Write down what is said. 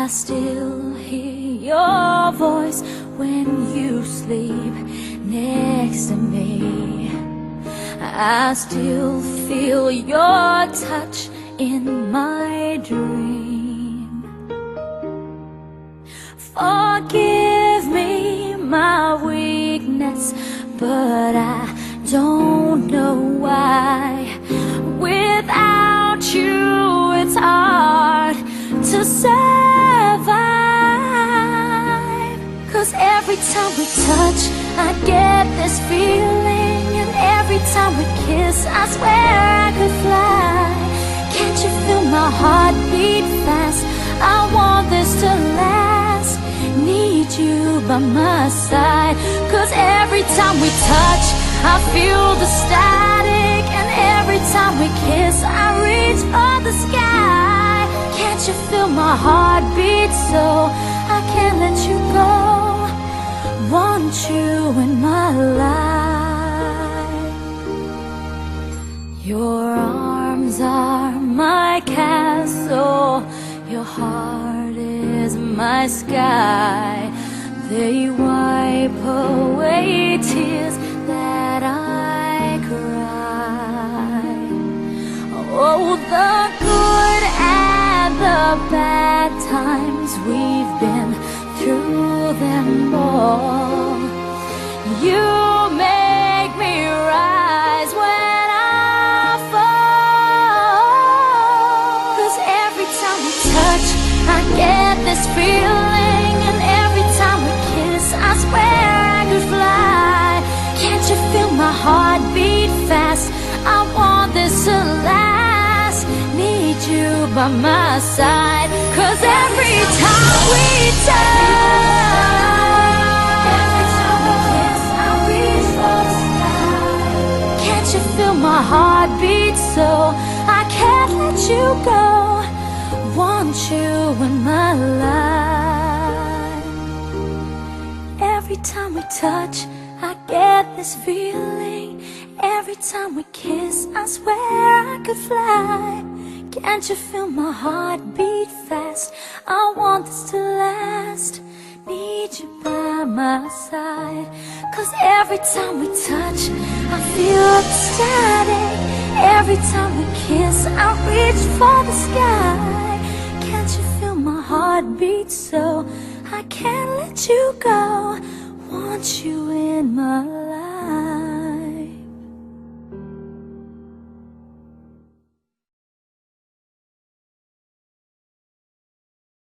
I still hear your voice when you sleep next to me. I still feel your touch in my dream. Forgive me my weakness, but I don't know why. Without you, it's hard to survive. 'Cause every time we touch, I get this feeling, and every time we kiss, I swear I could fly. Can't you feel my heart beat fast? I want this to last. Need you by my side. 'Cause every time we touch, I feel the static, and every time we kiss, I reach for the sky. Can't you feel my heart beat so I can't let you go? Want you in my life. Your arms are my castle, your heart is my sky. They wipe away tears that I cry. Oh, the good and the bad times, we've been through them all. You make me rise when I fall. 'Cause every time we touch, I get this feeling, and every time we kiss, I swear I could fly. Can't you feel my heart beat fast? I want this to last. Need you by my side. 'Cause every time we touch, every time we kiss, I reach for the sky. Can't you feel my heart beat so I can't let you go? Want you in my life. Every time we touch, I get this feeling. Every time we kiss, I swear I could fly. Can't you feel my heart beat fast? I want this to last. Need you by my side. 'Cause every time we touch, I feel the static. Every time we kiss, I reach for the sky. Can't you feel my heart beat so I can't let you go? Want you in my life.